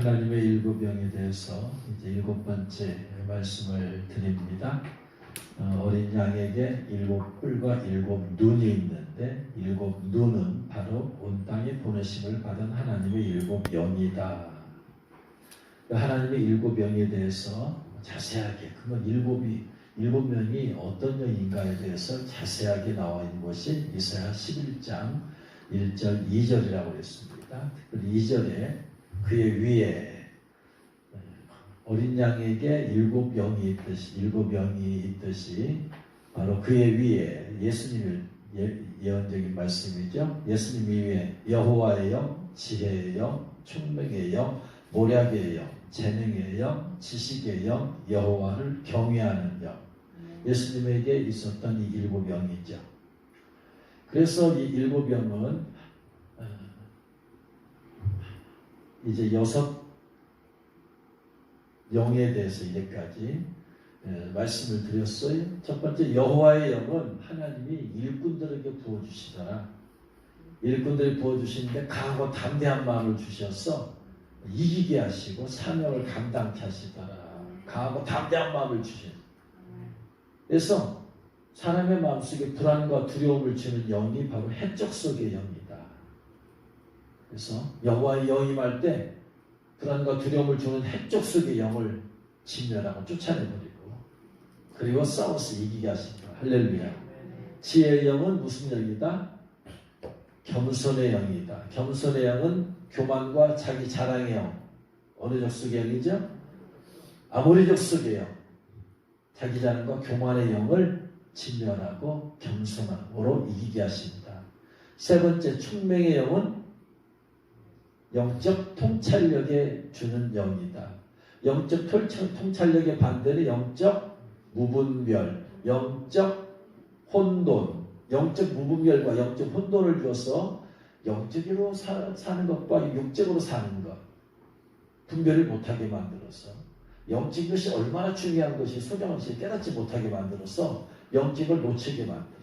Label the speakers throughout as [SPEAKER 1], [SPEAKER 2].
[SPEAKER 1] 하나님의 일곱 영에 대해서 이제 일곱 번째 말씀을 드립니다. 어린 양에게 일곱 뿔과 일곱 눈이 있는데 일곱 눈은 바로 온 땅에 보내심을 받은 하나님의 일곱 영이다. 하나님의 일곱 영에 대해서 자세하게, 그건 일곱 명이 어떤 영인가에 대해서 자세하게 나와 있는 것이 이사야 11장 1절 2절이라고 했습니다. 특별히 2절에 그의 위에 어린 양에게 일곱 영이 있듯이 바로 그의 위에 예수님을 예언적인 말씀이죠. 예수님 위에 여호와의 영, 지혜의 영, 총명의 영, 모략의 영, 재능의 영, 지식의 영, 여호와를 경외하는 영. 예수님에게 있었던 이 일곱 영이죠. 그래서 이 일곱 영은 이제 여섯 영에 대해서 이제까지 말씀을 드렸어요. 첫 번째, 여호와의 영은 하나님이 일꾼들에게 부어주시더라. 일꾼들이 부어주시는데 강하고 담대한 마음을 주셔서 이기게 하시고 사명을 감당케 하시더라. 강하고 담대한 마음을 주셔서. 그래서 사람의 마음속에 불안과 두려움을 주는 영이 바로 해적 속의 영이다. 그래서 여호와의 영이 임할 때 불안과 두려움을 주는 해적 속의 영을 진멸하고 쫓아내버리고 그리고 싸워서 이기게 하십니다. 할렐루야. 지혜의 영은 무슨 영이다? 겸손의 영이다. 겸손의 영은 교만과 자기 자랑의 영. 어느 적 속의 영이죠? 아모리적 속의 영. 자기 자랑과 교만의 영을 진멸하고 겸손함으로 이기게 하십니다. 세 번째, 총명의 영은 영적 통찰력에 주는 영이다. 영적 통찰력의 반대는 영적 무분별, 영적 혼돈, 영적 무분별과 영적 혼돈을 주어서 영적으로 사는 것과 육적으로 사는 것 분별을 못하게 만들어서 영적인 것이 얼마나 중요한 것이 소중한 것이 깨닫지 못하게 만들어서 영적을 놓치게 만들어.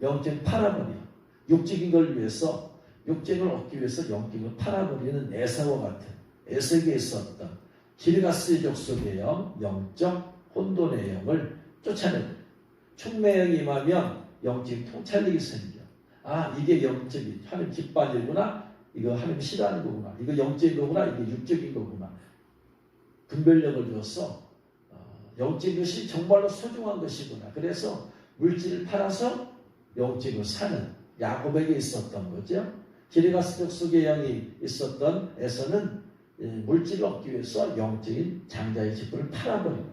[SPEAKER 1] 영적을 팔아버려. 육적인 걸 위해서, 육적을 얻기 위해서 영적을 팔아버리는 에사와 같은, 에색에 있었던 길가스의 족속의 영, 영적 혼돈의 영을 쫓아내버려. 충매영이 임하면 영적인 통찰력이 생겨. 아, 이게 영적인, 하나님 기뻐하는 일구나, 이거 하나님 싫어하는 거구나, 이거 영적인 거구나, 이게 육적인 거구나. 분별력을 줘서 영적인 것이 정말로 소중한 것이구나. 그래서 물질을 팔아서 영적으로 사는 야곱에게 있었던 거죠. 기르가스족 속의 영이 있었던 에서는 물질을 얻기 위해서 영적인 장자의 직분을 팔아버리는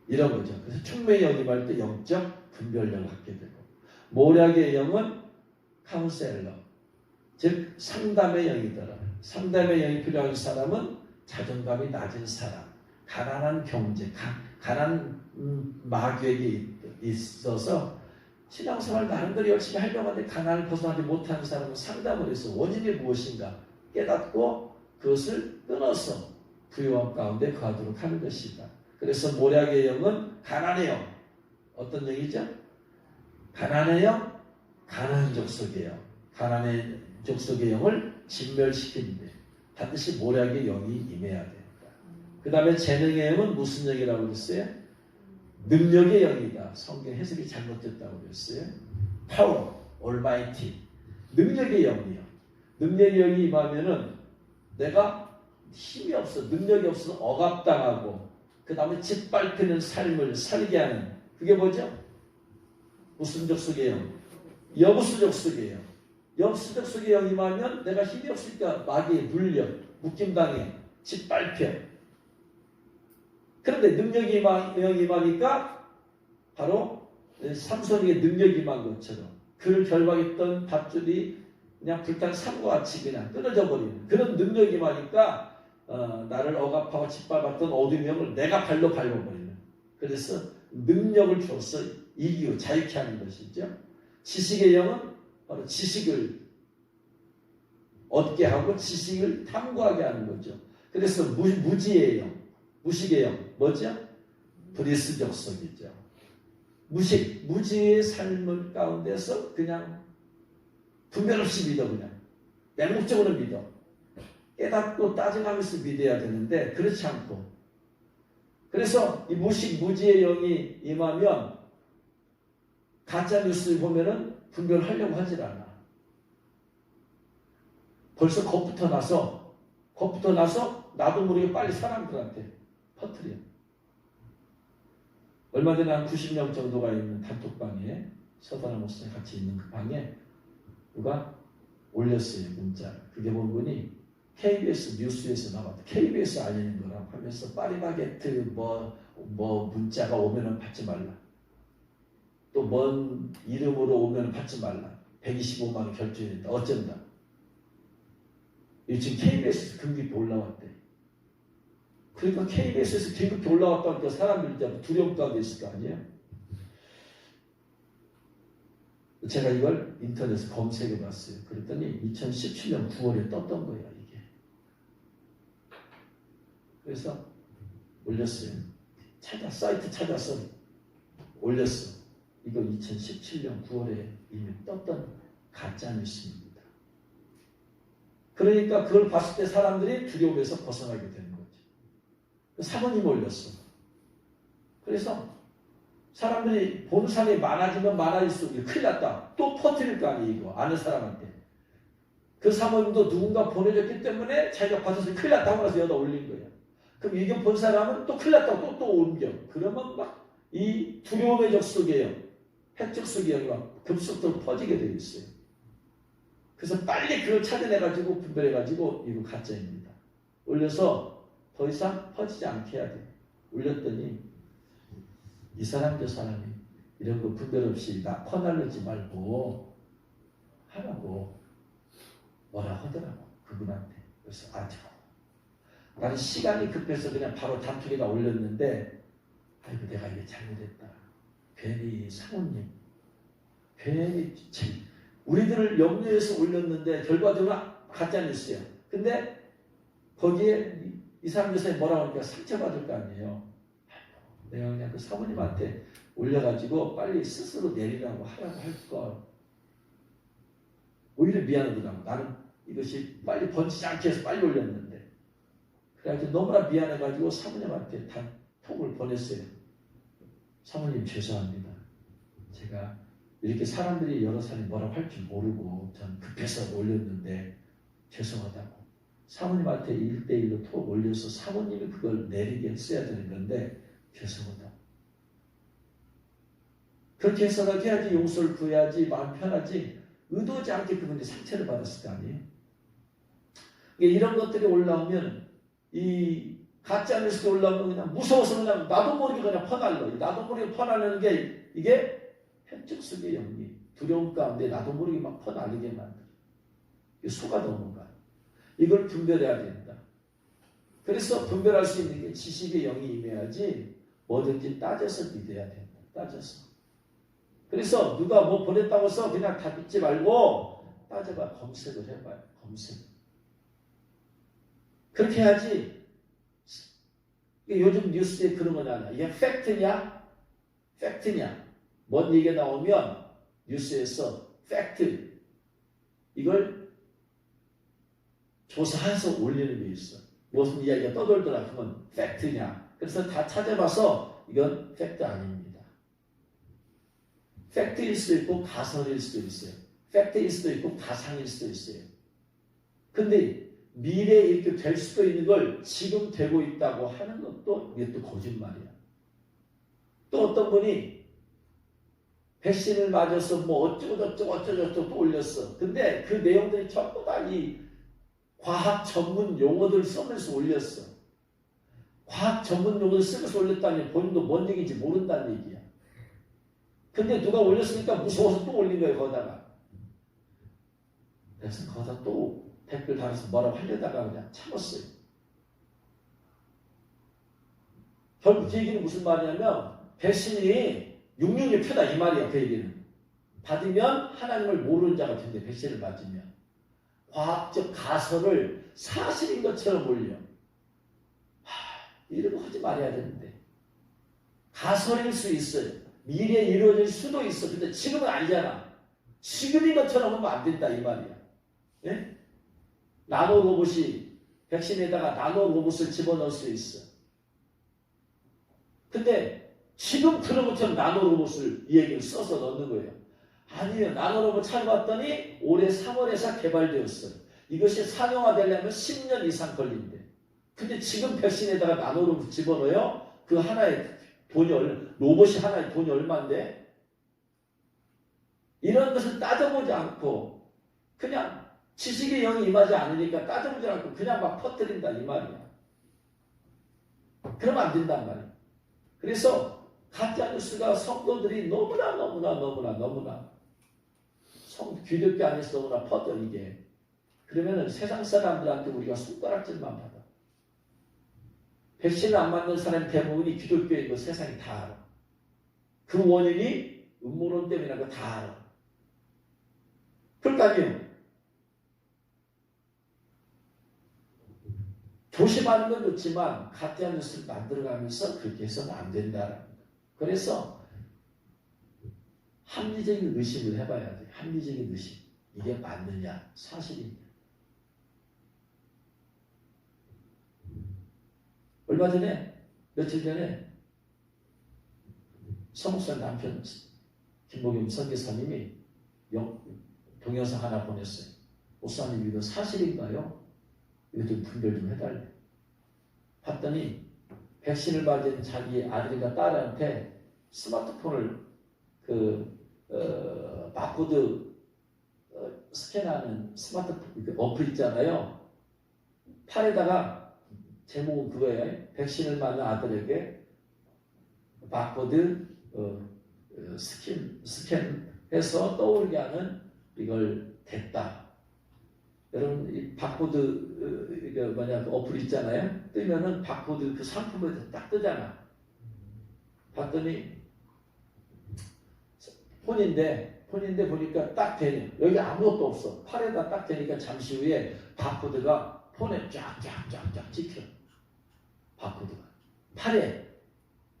[SPEAKER 1] 이런 거죠. 그래서 충매의 영이 임할 때 영적 분별력을 갖게 되고, 모략의 영은 카운셀러, 즉 상담의 영이더라. 상담의 영이 필요한 사람은 자존감이 낮은 사람, 가난한 경제, 가난한 마귀에게 있어서 신앙생활 나름대로 열심히 하려고 하는데 가난을 벗어나지 못하는 사람은 상담을 해서 원인이 무엇인가 깨닫고 그것을 끊어서 부유함 가운데 거하도록 하는 것이다. 그래서 모략의 영은 가난의 영. 어떤 영이죠? 가난의 영, 가난한 족속의 영. 가난의 족속의 영을 진멸시키는데 반드시 모략의 영이 임해야 됩니다. 그 다음에 재능의 영은 무슨 영이라고 그랬어요? 능력의 영이다. 성경 해석이 잘못됐다고 그랬어요. 파워, 올마이티. 능력의 영이요. 능력의 영이 임하면은 내가 힘이 없어, 능력이 없어서 억압당하고 그 다음에 짓밟히는 삶을 살게 하는, 그게 뭐죠? 무슨 족속의 영? 여부수 족속의 영. 여부수 족속의 영이 임하면 내가 힘이 없으니까 마귀에 물려, 묶임당해, 짓밟혀. 그런데 능력이 임하니까 바로 삼손에게 능력이 임한 것처럼 그를 결박했던 밧줄이 그냥 불탄 산과 같이 그냥 끊어져 버리는 그런 능력이 임하니까 나를 억압하고 짓밟았던 어둠의 영을 내가 발로 밟아버리는, 그래서 능력을 줘서 이기고 자유케 하는 것이죠. 지식의 영은 바로 지식을 얻게 하고 지식을 탐구하게 하는 거죠. 그래서 무지의 영, 무식의 영, 뭐죠? 브리스 족속이죠. 무지의 삶을 가운데서 그냥 분별 없이 믿어, 그냥 맹목적으로 믿어. 깨닫고 따져가면서 믿어야 되는데 그렇지 않고, 그래서 이 무식 무지의 영이 임하면 가짜 뉴스를 보면은 분별하려고 하질 않아. 벌써 겁부터 나서 나도 모르게 빨리 사람들한테 퍼뜨려. 얼마 전에 한 90명 정도가 있는 단톡방에, 서다나 목사님 같이 있는 그 방에 누가 올렸어요, 문자. 그게 뭔 분이 KBS 뉴스에서 나왔다. KBS 알리는 거라고 하면서 파리바게트 문자가 오면은 받지 말라. 또 뭔 이름으로 오면은 받지 말라. 125만 원 결제해야 된다. 어쩐다. 지금 KBS에서 급격히 올라왔대. 그러니까 KBS에서 긴급히 올라왔다니까 사람들이 이제 두려움 가운데 있을 거 아니에요? 제가 이걸 인터넷에서 검색해 봤어요. 그랬더니 2017년 9월에 떴던 거예요, 이게. 그래서 올렸어요. 사이트 찾아서 올렸어. 이거 2017년 9월에 이미 떴던 가짜뉴스입니다. 그러니까 그걸 봤을 때 사람들이 두려움에서 벗어나게 되는 거죠. 사모님 올렸어. 그래서 사람들이 보는 사람이 많아지면 많아질수록 큰일 났다. 또 퍼뜨릴 거 아니에요, 이거. 아는 사람한테. 그 사모님도 누군가 보내줬기 때문에 자기가 받아서 큰일 났다 하고 나서 여기다 올린 거예요. 그럼 이거 본 사람은 또 큰일 났다고 또 옮겨. 그러면 막 이 두려움의 적속이에요. 핵적속이에요. 막 급속도로 퍼지게 되어 있어요. 그래서 빨리 그걸 찾아내가지고 분별해가지고 이거 가짜입니다. 올려서 더 이상 퍼지지 않게 해야 돼. 올렸더니 이 사람 저 사람이 이런 거 분별 없이 나 퍼날르지 말고 하라고 뭐라 하더라고, 그분한테. 그래서 나는 시간이 급해서 그냥 바로 단톡에다 올렸는데, 아이고 내가 이게 잘못했다. 괜히 사모님, 괜히 우리들을 염려해서 올렸는데 결과적으로 가짜뉴스야. 근데 거기에 이 사람 저 사람이 뭐라고 하니까 상처받을 거 아니에요. 내가 그냥 그 사모님한테 올려가지고 빨리 스스로 내리라고 하라고 할 걸. 오히려 미안하더라고. 나는 이것이 빨리 번지지 않게 해서 빨리 올렸는데. 그래가지고 너무나 미안해가지고 사모님한테 톡을 보냈어요. 사모님 죄송합니다. 제가 이렇게 사람들이 여러 사람이 뭐라고 할 줄 모르고 전 급해서 올렸는데 죄송하다고. 사모님한테 1대1로 톡 올려서 사모님이 그걸 내리게 했어야 되는 건데 죄송하다. 그렇게 해서라도 해야지, 용서를 구해야지, 마음 편하지. 의도하지 않게 그분이 상처를 받았을 거 아니에요. 이런 것들이 올라오면, 이 가짜뉴스가 올라오면 그냥 무서워서 그냥 나도 모르게 그냥 퍼날려. 나도 모르게 퍼날리는 게 이게 핵적속의 영리, 두려움 가운데 나도 모르게 막 퍼날리게 만들어. 속아 넣는 거야. 이걸 분별해야 된다. 그래서 분별할 수 있는 게 지식의 영이 임해야지 뭐든지 따져서 믿어야 된다. 따져서. 그래서 누가 뭐 보냈다고 해서 그냥 다 믿지 말고 따져봐. 검색을 해봐요. 검색. 그렇게 해야지. 요즘 뉴스에 그런 거 나와. 이게 팩트냐? 팩트냐? 뭔 얘기가 나오면 뉴스에서 팩트. 이걸 조사해서 올리는 게 있어. 무슨 이야기가 떠돌더라. 그건 팩트냐? 그래서 다 찾아봐서 이건 팩트 아닙니다. 팩트일 수도 있고 가설일 수도 있어요. 팩트일 수도 있고 가상일 수도 있어요. 근데 미래에 이렇게 될 수도 있는 걸 지금 되고 있다고 하는 것도 이게 또 거짓말이야. 또 어떤 분이 백신을 맞아서 뭐 어쩌고저쩌고 또 올렸어. 근데 그 내용들이 전부 다 이 과학 전문 용어들 쓰면서 올렸어. 과학 전문 용어를 쓰면서 올렸다니 본인도 뭔 얘기인지 모른다는 얘기야. 근데 누가 올렸으니까 무서워서 또 올린 거예요, 거기다가. 그래서 거기다 또 댓글 달아서 뭐라고 하려다가 그냥 참았어요. 결국 그 얘기는 무슨 말이냐면 백신이 666표다 이 말이야. 그 얘기는. 받으면 하나님을 모르는 자가 된대. 백신을 맞으면. 과학적 가설을 사실인 것처럼 올려. 이런 거 하지 말아야 되는데. 가설일 수 있어요. 미래에 이루어질 수도 있어. 근데 지금은 아니잖아. 지금인 것처럼 하면 안 된다 이 말이야. 예? 나노 로봇이 백신에다가 나노 로봇을 집어넣을 수 있어. 근데 지금 그런 것처럼 나노 로봇을 이 얘기를 써서 넣는 거예요. 아니에요. 나노 로봇 찾아봤더니 올해 3월에서 개발되었어요. 이것이 상용화되려면 10년 이상 걸린대. 근데 지금 백신에다가 나노 로봇 집어넣어요? 그 하나의 로봇이 하나의 돈이 얼마인데? 이런 것을 따져보지 않고 그냥 지식의 영이 임하지 않으니까 따져보지 않고 그냥 막 퍼뜨린다 이 말이야. 그러면 안 된단 말이야. 그래서 가짜뉴스가 성도들이 너무나 기독교 안에서 너무나 퍼뜨리게 그러면은 세상 사람들한테 우리가 손가락질만 받아. 백신을 안 맞는 사람 대부분이 기독교인 거 세상이 다 알아. 그 원인이 음모론 때문이라는 거 다 알아. 그러니까요. 조심하는 건 좋지만 가짜 뉴스를 만들어가면서 그렇게 해서는 안 된다라는 거. 그래서 합리적인 의심을 해봐야 돼. 합리적인 의심. 이게 맞느냐? 사실이냐? 얼마 전에 며칠 전에 서목사 남편 김복임 선교사님이 동영상 하나 보냈어요. 목사님 이거 사실인가요? 이거 좀 분별 좀 해달래. 봤더니 백신을 맞은 자기 아들과 딸한테 스마트폰을 바코드 스캔하는 스마트폰 어플 있잖아요. 팔에다가 제목은 그거예요. 백신을 맞는 아들에게 바코드 스캔해서 떠오르게 하는 이걸 댔다. 여러분 이 바코드 이거 그 어플 있잖아요. 뜨면은 바코드 그 상품에 딱 뜨잖아. 봤더니 폰인데 보니까 딱 되네. 여기 아무것도 없어. 팔에다 딱 되니까 잠시 후에 바코드가 폰에 쫙쫙쫙쫙 찍혀. 바코드가 팔에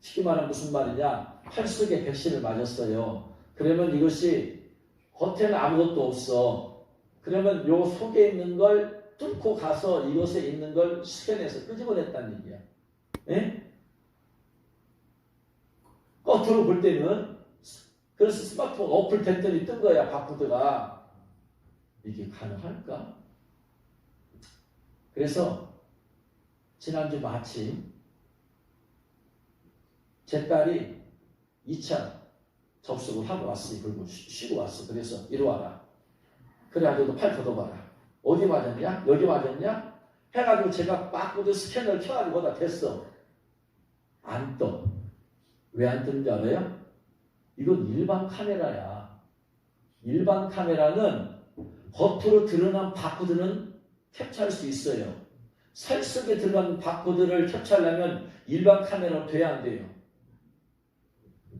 [SPEAKER 1] 쉽게 말하면 무슨 말이냐? 팔 속에 백신을 맞았어요. 그러면 이것이 겉에는 아무것도 없어. 그러면 요 속에 있는 걸 뚫고 가서 이것에 있는 걸 스캔해서 끄집어냈다는 얘기야. 예? 겉으로 볼 때는 그래서 스마트폰 어플 댔더니 뜬 거야. 바코드가. 이게 가능할까? 그래서 지난주 마침 제 딸이 2차 접속을 하고 왔으니 그리고 쉬고 왔어. 그래서 이리 와라. 그래 너도 팔 걷어봐라. 어디 맞았냐? 여기 맞았냐? 해가지고 제가 바코드 스캐너를 켜가지고 거기다 댔어. 안 떠. 왜 안 뜨는지 알아요? 이건 일반 카메라야. 일반 카메라는 겉으로 드러난 바코드는 캡처할 수 있어요. 살 속에 들어간 바코드를 캡처하려면 일반 카메라로 돼야 안 돼요.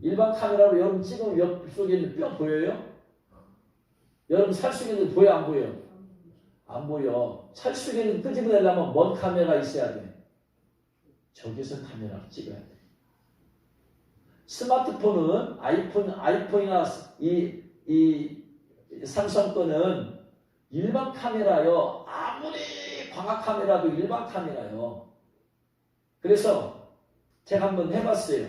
[SPEAKER 1] 일반 카메라로 여러분 찍으면 옆 속에 있는 뼈 보여요? 여러분 살 속에 있는 보여 안 보여? 안 보여. 살 속에 있는 끄집어내려면 뭔 카메라 있어야 돼? 저기서 카메라로 찍어야 돼. 스마트폰은 아이폰이나 이 삼성 거는 일반 카메라요. 아무리 광학 카메라도 일반 카메라요. 그래서 제가 한번 해봤어요.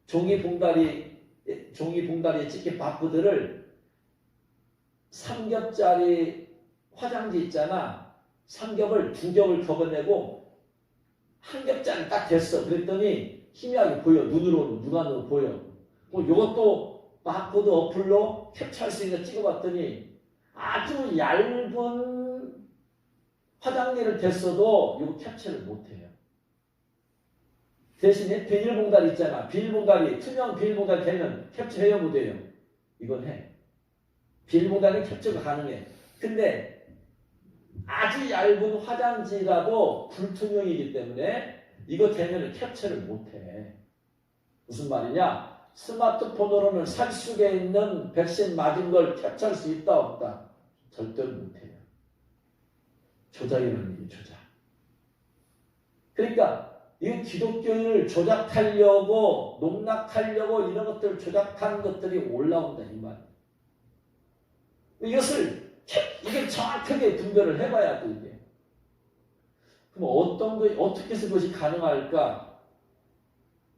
[SPEAKER 1] 종이 봉다리에 찍힌 바코드를 삼겹짜리 화장지 있잖아. 삼겹을 2겹을 걷어내고 한 겹짜리 딱 됐어. 그랬더니 희미하게 보여. 눈안으로 보여. 이것도 바코드 어플로 캡처할 수 있는 거 찍어봤더니 아주 얇은 화장지를 댔어도 이거 캡처를 못해요. 대신에 비닐봉다리 있잖아. 비닐봉다리, 투명 비닐봉다리 되면 캡처해요, 못해요? 이건 해. 비닐봉다리는 캡처가 가능해. 근데 아주 얇은 화장지라도 불투명이기 때문에 이거 되면 캡처를 못해. 무슨 말이냐? 스마트폰으로는 살 속에 있는 백신 맞은 걸 캡처할 수 있다 없다? 절대로 못해요. 조작이라는 게 조작. 그러니까 이 기독교인을 조작하려고 농락하려고 이런 것들을 조작하는 것들이 올라온다 이 말. 이걸 정확하게 분별을 해봐야 돼 이게. 그럼 어떤 거 어떻게 해서 그것이 가능할까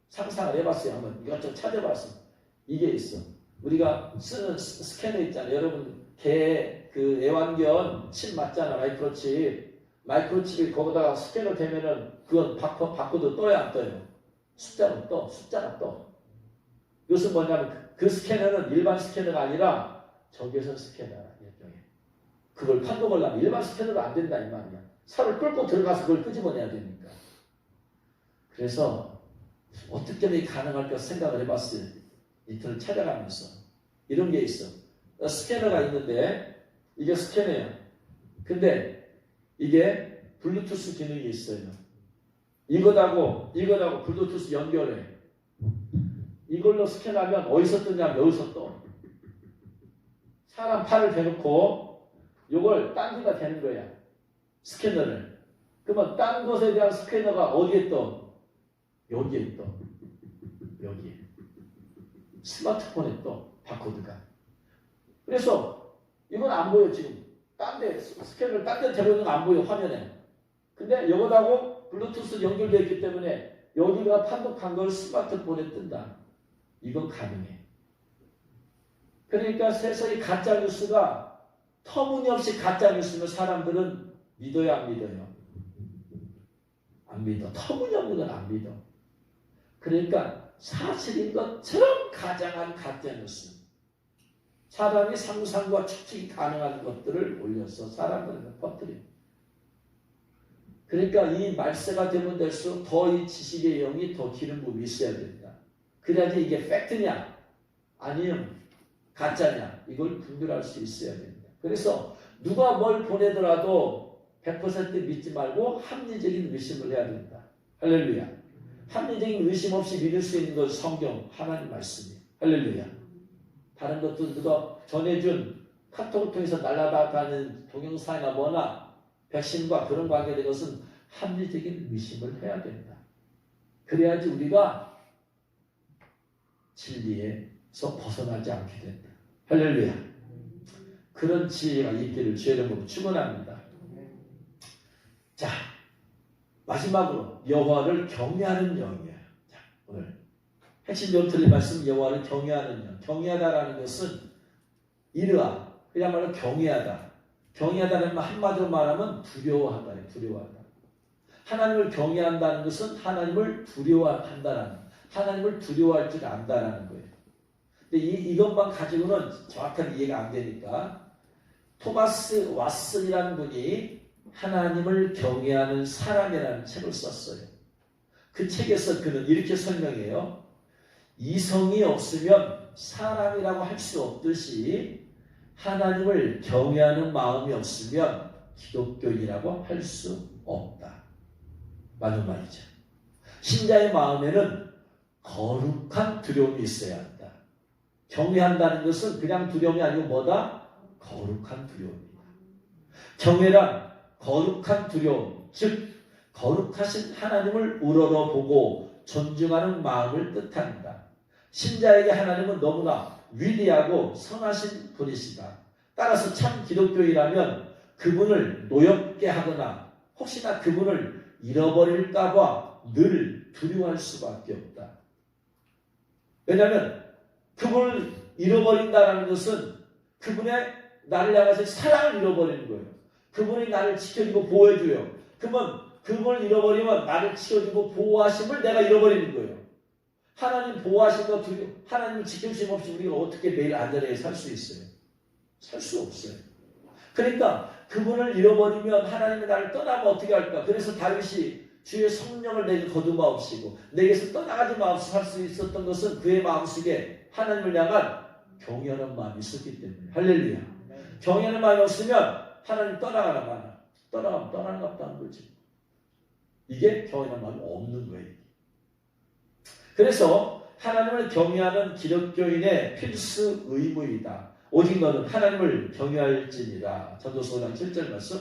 [SPEAKER 1] 상상을 해봤어요. 한번 이것저것 찾아봤어. 이게 있어. 우리가 쓰는 스캐너 있잖아요. 여러분 그 애완견 칩 맞잖아. 마이크로칩. 마이크로칩이 거기다가 스캐너 되면은 그건 바코드 떠야 안 떠요. 숫자로 떠. 숫자가 떠. 이것은 뭐냐면 그 스캐너는 일반 스캐너가 아니라 적외선 스캐너야. 일종의. 그걸 판독하려면 일반 스캐너로 안 된다 이 말이야. 살을 끌고 들어가서 그걸 끄집어내야 되니까. 그래서 어떻게 하면 가능할까 생각을 해봤어요. 인터넷 찾아가면서. 이런 게 있어. 스캐너가 있는데 이게 스캐너야. 근데 이게 블루투스 기능이 있어요. 이거하고 블루투스 연결해. 이걸로 스캔하면 어디서 뜨냐면 여기서 떠. 사람 팔을 대놓고 이걸 딴 데다 대는 거야. 스캐너를. 그러면 딴 것에 대한 스캐너가 어디에 떠? 여기에 떠. 여기에. 스마트폰에 떠. 바코드가. 그래서 이건 안 보여 지금. 딴 데 스캐너를 딴 데 대고 있는 거 안 보여 화면에. 근데 이거하고 블루투스 연결되어 있기 때문에 여기가 판독한 걸 스마트폰에 뜬다. 이건 가능해. 그러니까 세상에 가짜뉴스가 터무니없이 가짜뉴스면 사람들은 믿어요 안 믿어요? 안 믿어. 터무니없는 건 안 믿어. 그러니까 사실인 것처럼 가장한 가짜뉴스. 사람이 상상과 추측이 가능한 것들을 올려서 사람들에게 퍼뜨려. 그러니까 이 말세가 되면 될수록 더 이 지식의 영이 더 기름 부음이 있어야 된다. 그래야지 이게 팩트냐 아니면 가짜냐 이걸 분별할 수 있어야 된다. 그래서 누가 뭘 보내더라도 100% 믿지 말고 합리적인 의심을 해야 된다. 할렐루야. 합리적인 의심 없이 믿을 수 있는 건 성경 하나님 말씀이에요. 할렐루야. 다른 것도 누가 전해준 카톡을 통해서 날아다니는 동영상이나 뭐나 백신과 그런 관계된 것은 합리적인 의심을 해야 된다. 그래야지 우리가 진리에서 벗어나지 않게 된다. 할렐루야. 그런 지혜가 있기를 주의 이름으로 축원합니다. 자, 마지막으로 여호와를 경외하는 영이야. 자, 오늘 핵심적으로 들린 말씀 여호와를 경외하는 영. 경외하다라는 것은 이르하, 그야말로 경외하다. 경외하다는 말 한마디로 말하면 두려워하다. 두려워하다. 하나님을 경외한다는 것은 하나님을 두려워한다라는, 하나님을 두려워할 줄 안다라는 거예요. 근데 이것만 가지고는 정확하게 이해가 안 되니까 토마스 왓슨이라는 분이 하나님을 경외하는 사람이라는 책을 썼어요. 그 책에서 그는 이렇게 설명해요. 이성이 없으면 사람이라고 할 수 없듯이 하나님을 경외하는 마음이 없으면 기독교인이라고 할 수 없다. 맞는 말이죠. 신자의 마음에는 거룩한 두려움이 있어야 한다. 경외한다는 것은 그냥 두려움이 아니고 뭐다? 거룩한 두려움이다. 경외란 거룩한 두려움, 즉 거룩하신 하나님을 우러러보고 존중하는 마음을 뜻합니다. 신자에게 하나님은 너무나 위대하고 선하신 분이시다. 따라서 참 기독교인이라면 그분을 노엽게 하거나 혹시나 그분을 잃어버릴까봐 늘 두려워할 수밖에 없다. 왜냐하면 그분을 잃어버린다는 것은 그분의 나를 향해서 사랑을 잃어버리는 거예요. 그분이 나를 지켜주고 보호해줘요. 그러면 그분을 잃어버리면 나를 지켜주고 보호하심을 내가 잃어버리는 거예요. 하나님 보호하심과 하나님을 지켜주심 없이 우리가 어떻게 매일 안전하게 살 수 있어요? 살 수 없어요. 그러니까 그분을 잃어버리면 하나님이 나를 떠나면 어떻게 할까? 그래서 다윗이 주의 성령을 내게 거두마옵시고 내게서 떠나가지 마옵시고 살 수 있었던 것은 그의 마음속에 하나님을 향한 경외하는 마음이 있었기 때문에. 할렐루야. 경외하는 마음이 없으면 하나님 떠나가는 마음, 떠나가면 떠나는 것 같다는 거지. 이게 경외하는 마음이 없는 거예요. 그래서 하나님을 경외하는 기독교인의 필수 의무이다. 오직 너는 하나님을 경외할지니라. 전도서 5장 7절 말씀.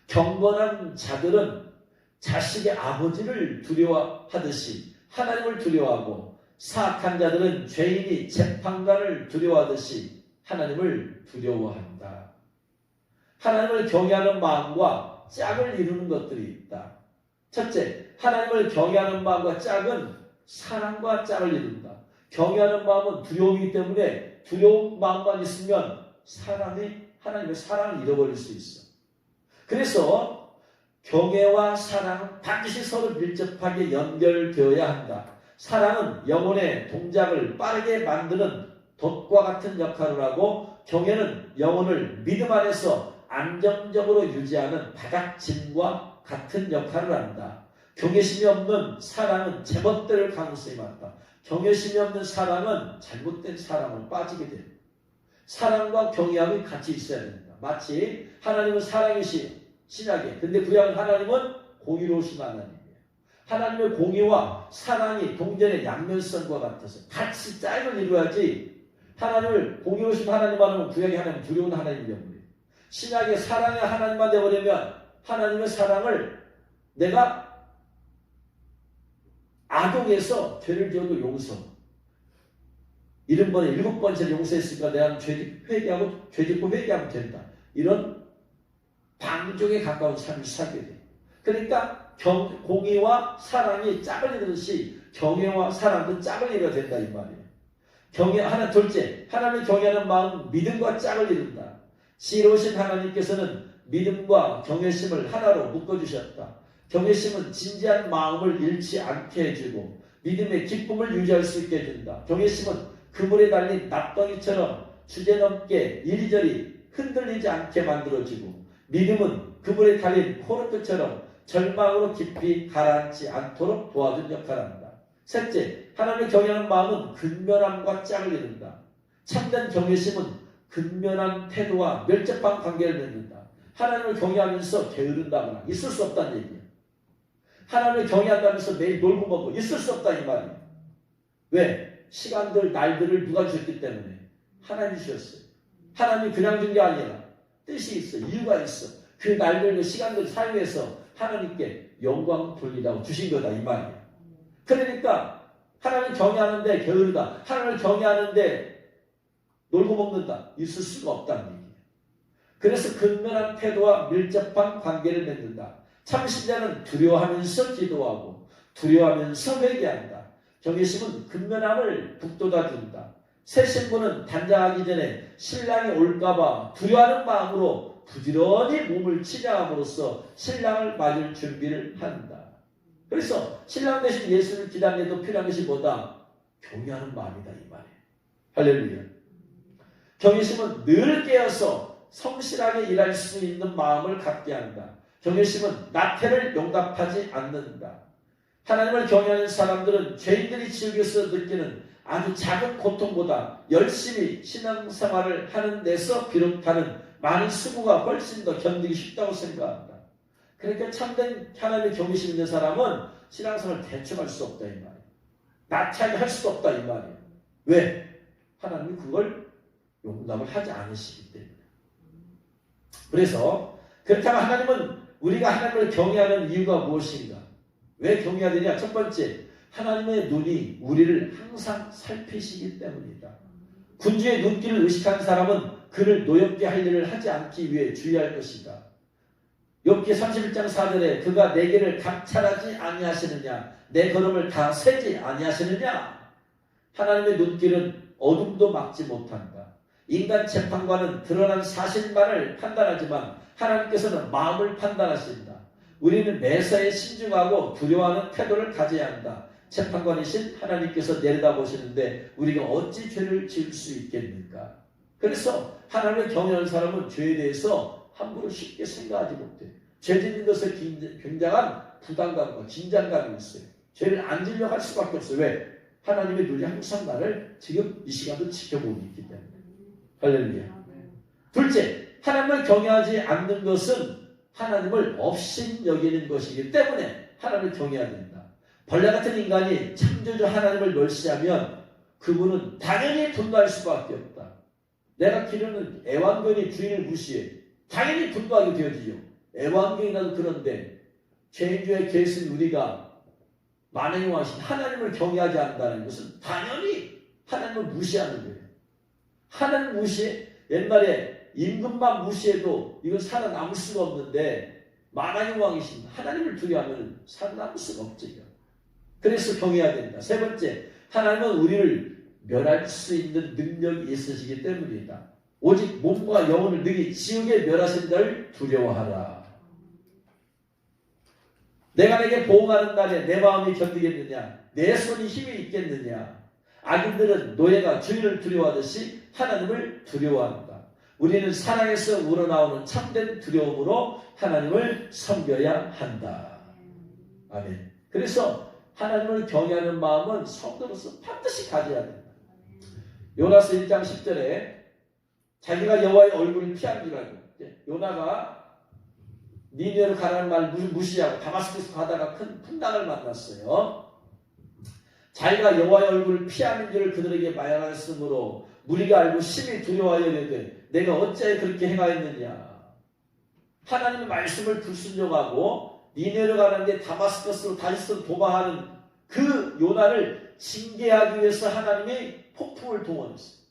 [SPEAKER 1] 경건한 자들은 자식의 아버지를 두려워하듯이 하나님을 두려워하고 사악한 자들은 죄인이 재판관을 두려워하듯이 하나님을 두려워한다. 하나님을 경외하는 마음과 짝을 이루는 것들이 있다. 첫째, 하나님을 경외하는 마음과 짝은 사랑과 짝을 이룬다. 경외하는 마음은 두려움이기 때문에 두려운 마음만 있으면 하나님의 사랑을 잃어버릴 수 있어. 그래서 경외와 사랑은 반드시 서로 밀접하게 연결되어야 한다. 사랑은 영혼의 동작을 빠르게 만드는 돛과 같은 역할을 하고, 경외는 영혼을 믿음 안에서 안정적으로 유지하는 바닥짐과 같은 역할을 한다. 경외심이 없는 사랑은 제멋대로일 가능성이 많다. 경외심이 없는 사랑은 잘못된 사랑으로 빠지게 됩니다. 사랑과 경외함이 같이 있어야 됩니다. 마치 하나님은 사랑이시 신약에, 근데 구약은 하나님은 공의로우신 하나님이에요. 하나님의 공의와 사랑이 동전의 양면성과 같아서 같이 짝을 이루어야지. 하나님을 공의로우신 하나님만 하면 구약의 하나님 두려운 하나님이 되어버려요. 신약의 사랑의 하나님만 되어버리면 하나님의 사랑을 내가 아동에서 죄를 지어도 용서, 70번에 7번째를 용서했으니까 내가 회개하고 죄 짓고 회개하면 된다. 이런 방종에 가까운 삶을 살게 돼. 그러니까 공의와 사랑이 짝을 이루듯이 경외와 사랑도 짝을 이뤄야 된다 이 말이에요. 둘째, 하나님을 경외하는 마음은 믿음과 짝을 이룬다. 지혜로우신 하나님께서는 믿음과 경외심을 하나로 묶어주셨다. 경외심은 진지한 마음을 잃지 않게 해주고 믿음의 기쁨을 유지할 수 있게 해준다. 경외심은 그물에 달린 납덩이처럼 주제넘게 이리저리 흔들리지 않게 만들어주고, 믿음은 그물에 달린 코르크처럼 절망으로 깊이 가라앉지 않도록 도와준 역할을 한다. 셋째, 하나님을 경외하는 마음은 근면함과 짝을 이룬다. 참된 경외심은 근면한 태도와 밀접한 관계를 맺는다. 하나님을 경외하면서 게으른다거나 있을 수 없다는 얘기야. 하나님을 경외한다면서 매일 놀고 먹고 있을 수 없다 이 말이야. 왜? 시간들, 날들을 누가 주셨기 때문에? 하나님이 주셨어요. 하나님이 그냥 준 게 아니라 뜻이 있어, 이유가 있어. 그 날들, 그 시간들 사용해서 하나님께 영광 돌리라고 주신 거다 이 말이야. 그러니까 하나님을 경외하는데 게으르다, 하나님을 경외하는데 놀고 먹는다, 있을 수가 없다는 얘기예요. 그래서 근면한 태도와 밀접한 관계를 맺는다. 참신자는 두려워하면서 기도하고 두려워하면서 회개한다. 경외심은 근면함을 북돋아준다. 새 신부는 단장하기 전에 신랑이 올까봐 두려워하는 마음으로 부지런히 몸을 치장함으로써 신랑을 맞을 준비를 한다. 그래서 신랑 대신 예수를 기다려도 필요한 것이 뭐다? 경외하는 마음이다 이 말이에요. 할렐루야. 경외심은 늘 깨어서 성실하게 일할 수 있는 마음을 갖게 한다. 경외심은 나태를 용납하지 않는다. 하나님을 경외하는 사람들은 죄인들이 즐겨서 느끼는 아주 작은 고통보다 열심히 신앙생활을 하는 데서 비롯하는 많은 수고가 훨씬 더 견디기 쉽다고 생각한다. 그러니까 참된 하나님의 경외심 있는 사람은 신앙생활을 대충 할 수 없다 이 말이에요. 나태하게 할 수도 없다 이 말이에요. 왜? 하나님이 그걸 용납을 하지 않으시기 때문에. 그래서 그렇다면 하나님은 우리가 하나님을 경외하는 이유가 무엇인가? 왜 경외해야 되냐? 첫 번째, 하나님의 눈이 우리를 항상 살피시기 때문이다. 군주의 눈길을 의식한 사람은 그를 노엽게 할 일을 하지 않기 위해 주의할 것이다. 욥기 31장 4절에 그가 내 길을 감찰하지 아니하시느냐, 내 걸음을 다 세지 아니하시느냐. 하나님의 눈길은 어둠도 막지 못한다. 인간 재판관은 드러난 사실만을 판단하지만 하나님께서는 마음을 판단하신다. 우리는 매사에 신중하고 두려워하는 태도를 가져야 한다. 재판관이신 하나님께서 내려다보시는데 우리가 어찌 죄를 지을 수 있겠는가? 그래서 하나님을 경외하는 사람은 죄에 대해서 함부로 쉽게 생각하지 못해. 죄 짓는 것에 굉장한 부담감과 긴장감이 있어요. 죄를 안 지려고 할 수밖에 없어요. 왜? 하나님의 눈이 항상 나를 지금 이 시간도 지켜보고 있기 때문에. 할렐루야. 둘째, 하나님을 경외하지 않는 것은 하나님을 없인 여기는 것이기 때문에 하나님을 경외해야 된다. 벌레 같은 인간이 창조주 하나님을 멸시하면 그분은 당연히 분노할 수밖에 없다. 내가 기르는 애완견이 주인을 무시해. 당연히 분노하게 되어지죠. 애완견이라도 그런데 죄인주의 계신 우리가 만행의 왕이신 하나님을 경외하지 않는다는 것은 당연히 하나님을 무시하는 거예요. 하나님 무시해. 옛날에 임금만 무시해도 이건 살아남을 수가 없는데 만왕의 왕이신 하나님을 두려워하면 살아남을 수가 없죠. 그래서 경외해야 된다. 세 번째, 하나님은 우리를 멸할 수 있는 능력이 있으시기 때문이다. 오직 몸과 영혼을 능히 지옥에 멸하신 자를 두려워하라. 내가 내게 보응하는 날에 내 마음이 견디겠느냐? 내 손이 힘이 있겠느냐? 악인들은 노예가 주인을 두려워하듯이 하나님을 두려워한다. 우리는 사랑에서 우러나오는 참된 두려움으로 하나님을 섬겨야 한다. 아멘. 그래서 하나님을 경외하는 마음은 성도로서 반드시 가져야 된다. 요나서 1장 10절에 자기가 여호와의 얼굴을 피한 줄 알고 요나가 니느웨로 가라는 말 무시하고 다마스커스 가다가 큰 풍랑을 만났어요. 자기가 여호와의 얼굴을 피하는 줄을 그들에게 말하였으므로 무리가 알고 심히 두려워하여 이르되 내가 어찌하여 그렇게 행하였느냐. 하나님의 말씀을 불순종하고 니느웨로 가는데 다마스커스로 다시스로 도망하는 그 요나를 징계하기 위해서 하나님이 폭풍을 동원했어요.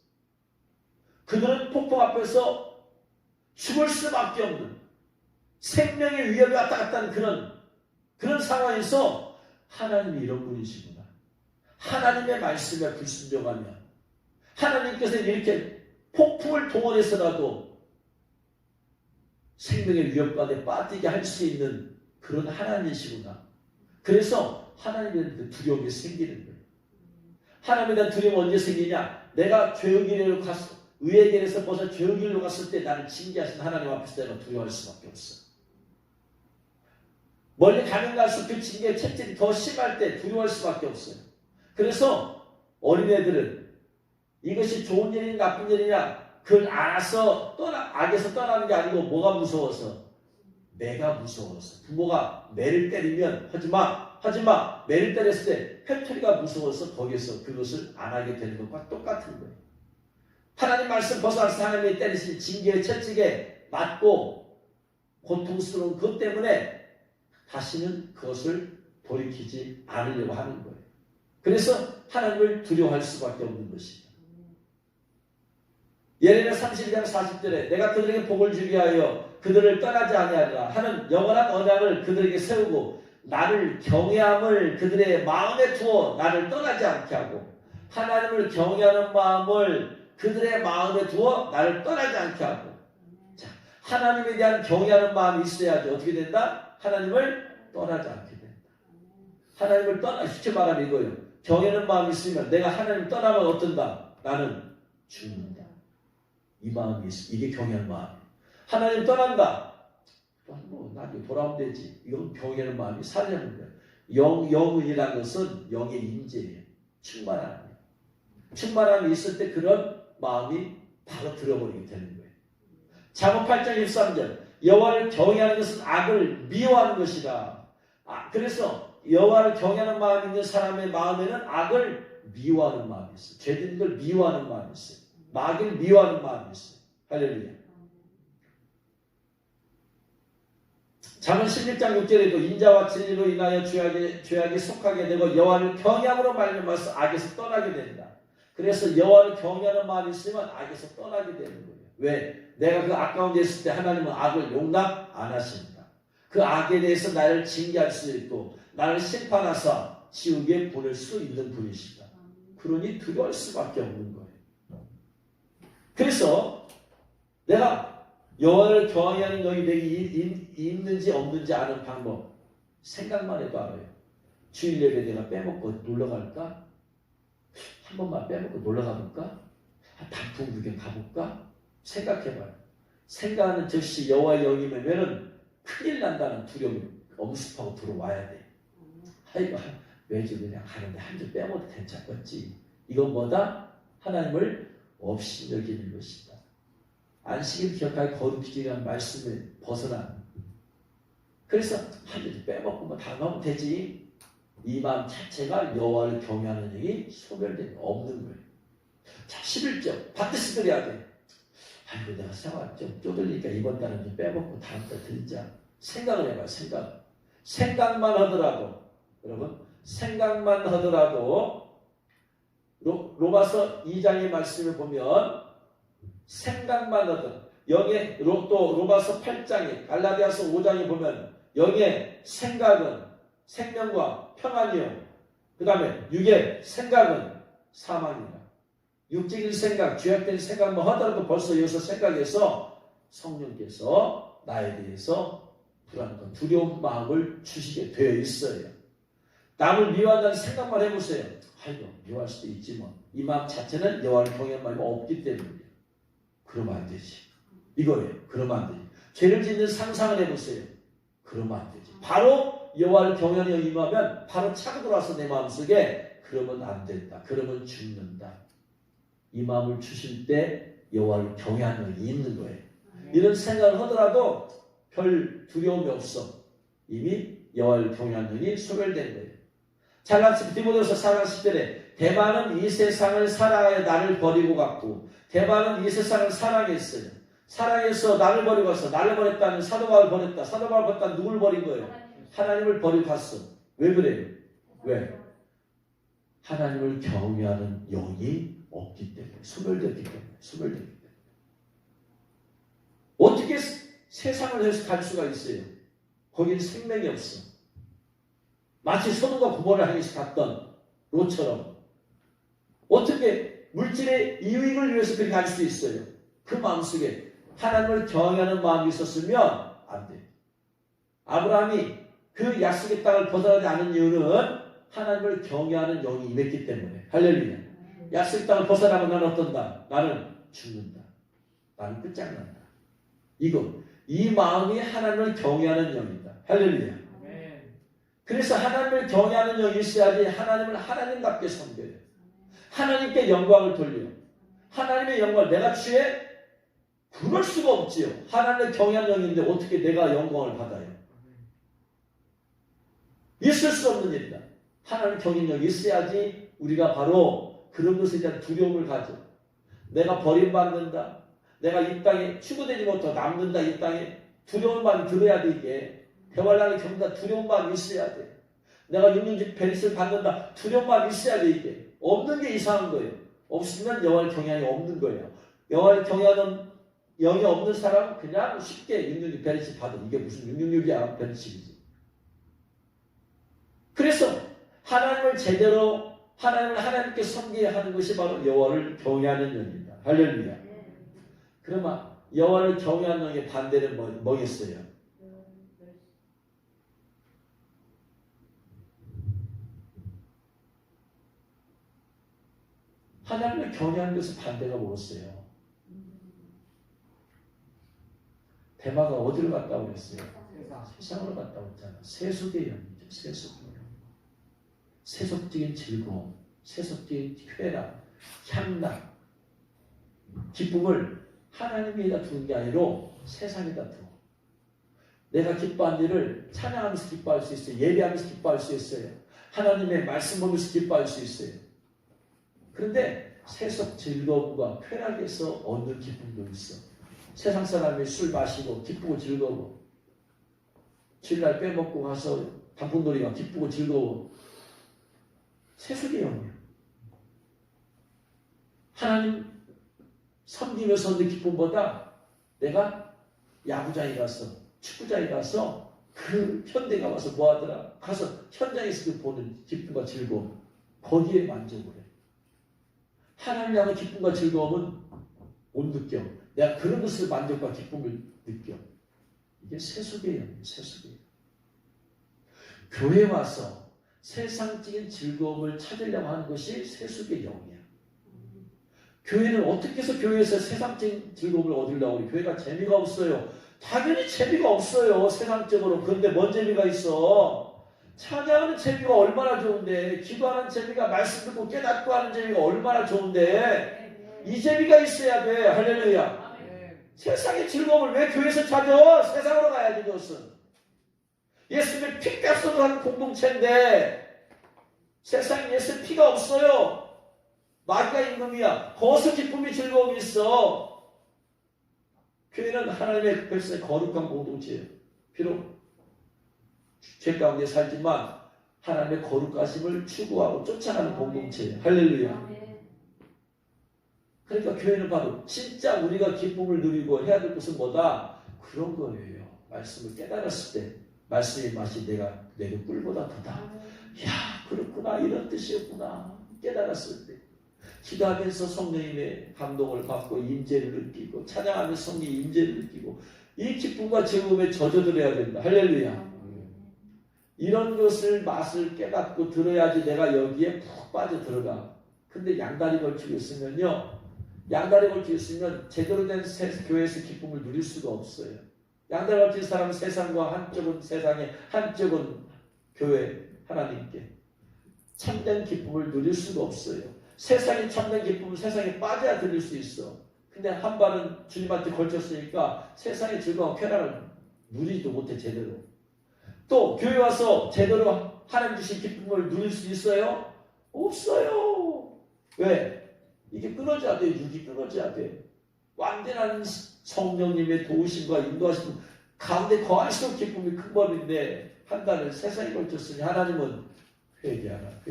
[SPEAKER 1] 그들은 폭풍 앞에서 죽을 수밖에 없는 생명의 위협이 왔다 갔다 하는 그런 상황에서 하나님이 이런 분이시구나. 하나님의 말씀에 불순종하면 하나님께서 이렇게 폭풍을 동원해서라도 생명의 위협 가운데 빠지게 할 수 있는 그런 하나님이시구나. 그래서 하나님에 대한 두려움이 생기는 거예요. 하나님에 대한 두려움이 언제 생기냐? 내가 죄의 길로 갔을 의의 길에서 벗어 죄의 길로 갔을 때 나를 징계하신 하나님 앞에서 내가 두려워할 수밖에 없어. 멀리 가면 갈수록 그 징계의 채찍이 더 심할 때 두려워할 수밖에 없어요. 그래서 어린애들은 이것이 좋은 일이냐 나쁜 일이냐 그걸 알아서 악에서 떠나는 게 아니고 뭐가 무서워서? 매가 무서워서. 부모가 매를 때리면 하지마 매를 때렸을 때 회초리가 무서워서 거기서 그것을 안 하게 되는 것과 똑같은 거예요. 하나님 말씀 벗어나서 하나님이 때리신 징계의 채찍에 맞고 고통스러운 그것 때문에 다시는 그것을 돌이키지 않으려고 하는 거예요. 그래서 하나님을 두려워할 수밖에 없는 것입니다. 예레미야 32장 40절에 내가 그들에게 복을 주게 하여 그들을 떠나지 아니하리라 하는 영원한 언약을 그들에게 세우고 나를 경외함을 그들의 마음에 두어 나를 떠나지 않게 하고 하나님을 경외하는 마음을 그들의 마음에 두어 나를 떠나지 않게 하고. 자, 하나님에 대한 경외하는 마음이 있어야지 어떻게 된다? 하나님을 떠나지 않게 된다. 하나님을 쉽게 말하면 이거예요. 경외하는 마음이 있으면 내가 하나님을 떠나면 어떤다? 나는 죽는다. 이 마음이 있어. 이게 경외하는 마음이에요. 하나님 떠난다. 나중에 돌아오면 되지. 이건 경외하는 마음이 사라지는 거예요. 영이라는 것은 영의 임재예요. 충만함이에요. 충만함이 있을 때 그런 마음이 바로 들어버리게 되는 거예요. 잠언 8장 13절 여호와를 경외하는 것은 악을 미워하는 것이라. 그래서 여호와를 경외하는 마음이 있는 사람의 마음에는 악을 미워하는 마음이 있어요. 죄된 걸 미워하는 마음이 있어요. 마귀를 미워하는 마음이 있어요. 할렐루야. 잠언 16장 6절에도 인자와 진리로 인하여 죄악에 속하게 되고 여호와를 경외함으로 말미암아서 악에서 떠나게 된다. 그래서 여호와를 경외하는 마음이 있으면 악에서 떠나게 되는 거예요. 왜? 내가 그 아까운 데 있을 때 하나님은 악을 용납 안 하십니다. 그 악에 대해서 나를 징계할 수 있고 나를 심판하사 지옥에 보낼 수 있는 분이시다. 그러니 두려워할 수밖에 없는 거예요. 그래서 내가 여호와를 경외하는 영이 내게 있는지 없는지 아는 방법 생각만 해도 알아요. 주일 예배 내가 빼먹고 놀러 갈까? 한 번만 빼먹고 놀러 가볼까? 단풍 구경 가볼까? 생각해봐요. 생각하는 즉시 여호와의 영이면은 큰일 난다는 두려움이 엄습하고 들어와야 돼. 아이고 매주 그냥 가는데 한 주 빼먹어도 괜찮겠지. 이건 뭐다? 하나님을 없이 여기는 것이다. 안식일 기억하기 거듭지기란 말씀을 벗어난. 그래서 한 주 빼먹고 뭐 다 넣으면 되지. 이 마음 자체가 여호와를 경외하는 영이 소멸된 없는 거예요. 자, 11절 반드시 드려야 돼. 아이고 내가 생활 좀 쪼들리니까 이번 달은 좀 빼먹고 다음 달 드리자. 생각을 해봐요. 생각만 하더라도 여러분 생각만 하더라도 로마서 2장의 말씀을 보면 생각만 하던 영의 또 로마서 8장에 갈라디아서 5장에 보면 영의 생각은 생명과 평안이요. 그 다음에 육의 생각은 사망이다. 육적인 생각, 죄악된 생각만 하더라도 벌써 여기서 생각해서 성령께서 나에 대해서 불안과 두려운 마음을 주시게 되어 있어요. 남을 미워한다는 생각만 해보세요. 아이고 미워할 수도 있지 뭐. 이 마음 자체는 여호와를 경외하는 마음이 없기 때문이에요. 그러면 안 되지. 이거예요. 그러면 안 되지. 죄를 짓는 상상을 해보세요. 그러면 안 되지. 바로 여호와를 경외하여 임하면 바로 차고 들어와서 내 마음속에 그러면 안 된다. 그러면 죽는다. 이 마음을 주실 때 여호와를 경외하는 게 있는 거예요. 이런 생각을 하더라도 별 두려움이 없어. 이미 여호와를 경외하는 눈이 소멸된 거예요. 잘난 디모데후서 4장 10절에 대만은 이 세상을 사랑하여 나를 버리고 갔고 대만은 이 세상을 사랑했어요. 사랑해서 나를 버리고 갔어. 나를 버렸다는 사도 바울을 버렸다. 사도 바울을 버렸다는 누굴 버린 거예요? 하나님을 버리고 갔어. 왜 그래요? 왜? 하나님을 경외하는 영이 없기 때문에. 소멸됐기 때문에. 소멸됐기 때문에. 어떻게 세상을 해서 갈 수가 있어요? 거기는 생명이 없어. 마치 소돔과 고모라를 향해서 갔던 롯처럼. 어떻게 물질의 이익을 위해서 그렇게 갈 수 있어요? 그 마음속에 하나님을 경외하는 마음이 있었으면 안 돼요. 아브라함이 그 약속의 땅을 벗어나지 않은 이유는 하나님을 경외하는 영이 임했기 때문에. 할렐루야. 약속의 땅을 벗어나면 나는 어떤다? 나는 죽는다. 나는 끝장난다. 이 마음이 하나님을 경외하는 영이다. 할렐루야. 그래서 하나님을 경외하는 영이 있어야지 하나님을 하나님답게 섬겨요. 하나님께 영광을 돌려. 하나님의 영광을 내가 취해? 그럴 수가 없지요. 하나님을 경외하는 영인데 어떻게 내가 영광을 받아요? 있을 수 없는 일이다. 하나님 경외하는 영이 있어야지 우리가 바로 그런 것에 대한 두려움을 가져. 내가 버림받는다. 내가 이 땅에 추구되지 못하고 남는다. 이 땅에 두려움만 들어야 돼. 이게 대활란을 겪는다. 두려움만 있어야 돼. 내가 육륜집 베리스를 받는다. 두려움만 있어야 돼. 이게 없는 게 이상한 거예요. 없으면 여호와를 경외하는 게 없는 거예요. 여호와를 경외하는 영이 없는 사람은 그냥 쉽게 육륜집 베리스 받아. 이게 무슨 육륜육이야 베리스이지. 그래서 하나님을 제대로 하나님을 하나님께 섬겨야 하는 것이 바로 여호와를 경외하는 영입니다. 할렐루야. 그러면 여호와를 경외하는 영의 반대는 뭐겠어요? 하나님을 경외하는 것은 반대가 뭐였어요? 대마가 어디로 갔다고 그랬어요? 세상으로 갔다고 했잖아. 세속의 영이죠. 세속의 영. 세속적인 즐거움, 세속적인 쾌락, 향락, 기쁨을 하나님에다 두는 게 아니라 세상에다 두고 내가 기뻐한 일을 찬양하면서 기뻐할 수 있어요. 예배하면서 기뻐할 수 있어요. 하나님의 말씀 보면서 기뻐할 수 있어요. 그런데 세속 즐거움과 쾌락에서 얻는 기쁨도 있어. 세상 사람이 술 마시고 기쁘고 즐거워. 주일날 빼먹고 가서 단풍놀이가 기쁘고 즐거워. 세속의 영이에요. 하나님 섬기면서 얻는 기쁨보다 내가 야구장에 가서 축구장에 가서 그 현대가 와서 뭐하더라? 가서 현장에서 그 보는 기쁨과 즐거움 거기에 만족을 해. 하나님 향한 기쁨과 즐거움은 못 느껴. 내가 그런 것을 만족과 기쁨을 느껴. 이게 세속의 영이에요. 세속의 영. 교회 와서 세상적인 즐거움을 찾으려고 하는 것이 세속의 영이야. 교회는 어떻게 해서 교회에서 세상적인 즐거움을 얻으려고 해요? 교회가 재미가 없어요. 당연히 재미가 없어요. 세상적으로. 그런데 뭔 재미가 있어? 찬양하는 재미가 얼마나 좋은데, 기도하는 재미가, 말씀 듣고 깨닫고 하는 재미가 얼마나 좋은데, 이 재미가 있어야 돼. 할렐루야. 세상의 즐거움을 왜 교회에서 찾아? 세상으로 가야지. 그것은 예수님의 피값으로 한 공동체인데 세상에 예수의 피가 없어요. 마귀가 임금이야. 거기서 기쁨이 즐거움이 있어. 교회는 하나님의 백성의 거룩한 공동체예요. 비록 죄 가운데 살지만 하나님의 거룩하심을 추구하고 쫓아가는 공동체예요. 할렐루야. 그러니까 교회는 바로 진짜 우리가 기쁨을 누리고 해야 될 것은 뭐다? 그런 거예요. 말씀을 깨달았을 때 말씀의 맛이 내 꿀보다 크다. 야, 그렇구나. 이런 뜻이었구나. 깨달았을 때 기도하면서 성령님의 감동을 받고 임재를 느끼고 찬양하면서 성령의 임재를 느끼고 이 기쁨과 즐거움에 젖어들어야 된다. 할렐루야. 이런 것을 맛을 깨닫고 들어야지 내가 여기에 푹 빠져 들어가. 근데 양다리 걸치고 있으면요. 양다리 걸치고 있으면 제대로 된 교회에서 기쁨을 누릴 수가 없어요. 양다리 걸친 사람은 세상과 한쪽은 세상에 한쪽은 교회 하나님께 참된 기쁨을 누릴 수가 없어요. 세상에 참된 기쁨은 세상에 빠져야 누릴 수 있어. 근데 한 발은 주님한테 걸쳤으니까 세상의 즐거운 쾌락을 누리지도 못해 제대로. 또 교회 와서 제대로 하나님 주신 기쁨을 누릴 수 있어요? 없어요. 왜? 이게 끊어져야 돼. 육이 끊어져야 돼. 완전한 성령님의 도우심과 인도하심 가운데 거할수록 기쁨이 큰 법인데 한 달을 세상에 걸쳤으니 하나님은 회개하라.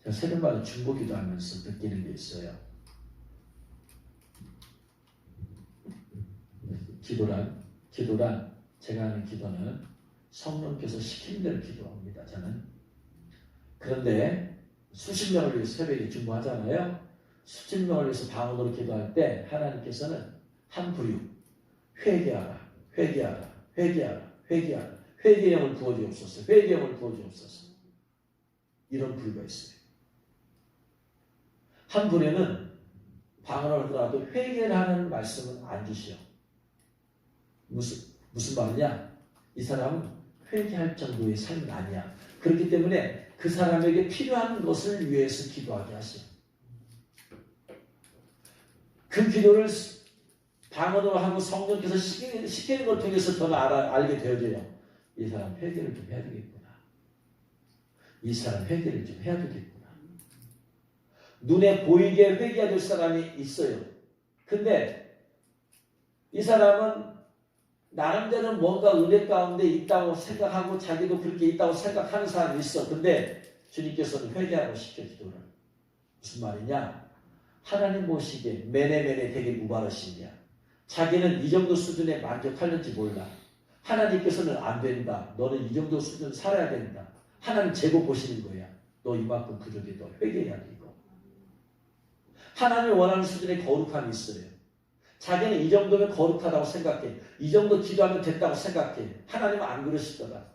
[SPEAKER 1] 제가 새벽마다 중보기도 하면서 느끼는 게 있어요. 기도란 제가 하는 기도는 성령께서 시키는 대로 기도합니다. 저는. 그런데 수십 명을 위해서 새벽에 중보하잖아요. 수십 명을 위해서 방언으로 기도할 때 하나님께서는 한 부류 회개하라. 회개의 영을 부어주옵소서. 이런 부류가 있어요. 한 부류는 방언을 하더라도 회개를 하는 말씀은 안 주시오. 무슨 말이냐? 이 사람은 회개할 정도의 삶은 아니야. 그렇기 때문에 그 사람에게 필요한 것을 위해서 기도하게 하시오. 그 기도를 방언으로 하고 성령께서 시키는 걸 통해서 저는 알게 되어져요. 이 사람 회개를 좀 해야 되겠구나. 눈에 보이게 회개해야 될 사람이 있어요. 근데 이 사람은 나름대로 뭔가 은혜 가운데 있다고 생각하고 자기도 그렇게 있다고 생각하는 사람이 있어. 근데 주님께서는 회개하라고 시켜 기도를. 무슨 말이냐? 하나님 보시기에 매네매네 되게 무바르시냐. 자기는 이 정도 수준에 만족하는지 몰라. 하나님께서는 안 된다. 너는 이 정도 수준 살아야 된다. 하나님 제법 보시는 거야. 너 이만큼 부족해. 너 회개해야 돼 이거. 하나님이 원하는 수준의 거룩함이 있어요. 자기는 이 정도면 거룩하다고 생각해. 이 정도 기도하면 됐다고 생각해. 하나님은 안 그러시더라.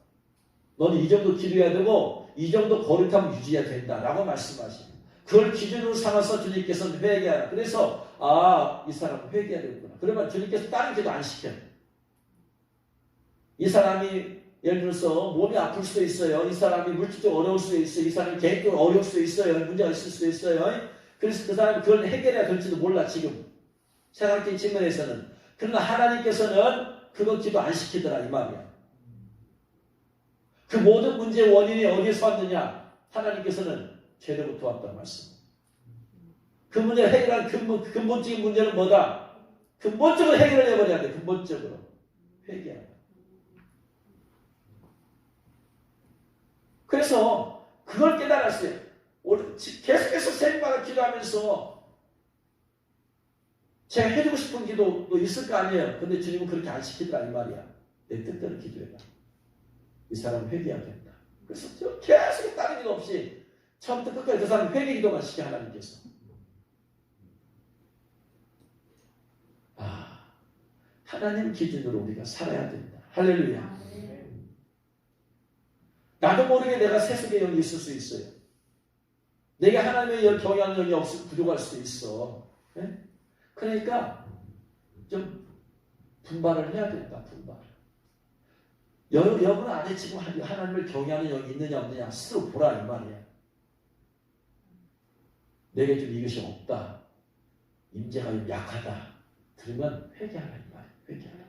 [SPEAKER 1] 너는 이 정도 기도해야 되고 이 정도 거룩함을 유지해야 된다라고 말씀하시고 그걸 기준으로 삼아서 주님께서는 회개하라. 그래서 이 사람은 회개해야 되겠구나. 그러면 주님께서 다른 기도 안 시켜요. 이 사람이 예를 들어서 몸이 아플 수도 있어요. 이 사람이 물질적으로 어려울 수도 있어요. 이 사람이 개인적으로 어려울 수도 있어요. 문제가 있을 수도 있어요. 그래서 그 사람이 그걸 해결해야 될지도 몰라 지금. 세상적인 측면에서는. 그러나 하나님께서는 그거 기도 안 시키더라 이 말이야. 그 모든 문제의 원인이 어디에서 왔느냐? 하나님께서는 죄로부터 왔다는 말씀. 그 문제를 해결한 근본적인 문제는 뭐다? 근본적으로 해결을 해버려야 돼. 근본적으로. 회개하라. 그래서 그걸 깨달았어요. 계속해서 새벽마다 기도하면서 제가 해주고 싶은 기도도 있을 거 아니에요. 근데 주님은 그렇게 안 시키더라 이 말이야. 내 뜻대로 기도해라. 이 사람은 회개해야 된다. 그래서 계속 다른 기도 없이 처음부터 끝까지 그 사람 회개 기도만 시켜 하나님께서. 하나님 기준으로 우리가 살아야 된다. 할렐루야. 나도 모르게 내가 세속의 영이 있을 수 있어요. 내게 하나님의 경향력이 부족할 수 있어. 네? 그러니까 좀 분발을 해야 된다. 분발. 여러분 안에 지금 하나님을 경외하는 영이 있느냐 없느냐 스스로 보라 이 말이야. 내게 좀 이것이 없다. 임재가 좀 약하다. 들으면 회개하라 이 말이야. 회개하라.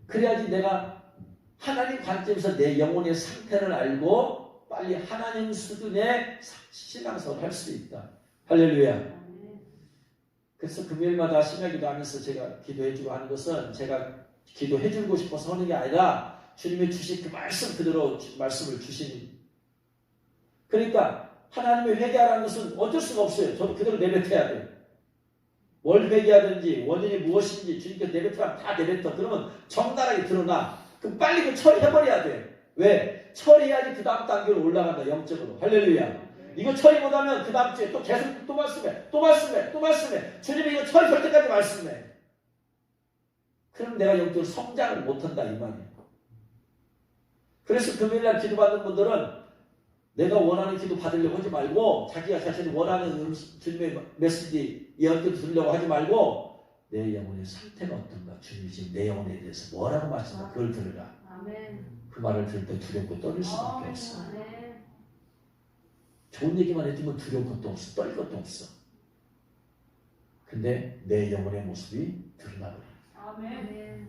[SPEAKER 1] 그래야지 내가 하나님 관점에서 내 영혼의 상태를 알고 빨리 하나님 수준의 신앙생활을 할 수 있다. 할렐루야. 그래서 금요일마다 심야기도 하면서 제가 기도해주고 하는 것은 제가 기도해주고 싶어서 하는 게 아니라 주님이 주신 그 말씀 그대로 말씀을 주시니. 그러니까 하나님의 회개하라는 것은 어쩔 수가 없어요. 저도 그대로 내뱉어야 돼요. 뭘 회개하든지 원인이 무엇인지 주님께서 내뱉으라면 다 내뱉어. 그러면 정당하게 드러나. 그럼 빨리 그 처리해버려야 돼. 왜? 처리해야지 그 다음 단계로 올라간다. 영적으로. 할렐루야. 이거 처리 못하면 그 다음 주에 또 계속 또 말씀해. 또 말씀해. 또 말씀해. 주님이 이거 처리될 때까지 말씀해. 그럼 내가 영적으로 성장을 못한다 이 말이에요. 그래서 금요일날 기도받는 분들은 내가 원하는 기도 받으려고 하지 말고 자기가 자신이 원하는 주님의 메시지 예언대로 들으려고 하지 말고 내 영혼의 상태가 어떤가 주님이 지금 내 영혼에 대해서 뭐라고 말씀하는가 그걸 들으라.
[SPEAKER 2] 아멘.
[SPEAKER 1] 그 말을 들을 때 두렵고 떨릴 수밖에 없어.
[SPEAKER 2] 아멘.
[SPEAKER 1] 좋은 얘기만 해주면 두려운 것도 없어. 떨릴 것도 없어. 근데 내 영혼의 모습이 드러나버려.
[SPEAKER 2] 아멘.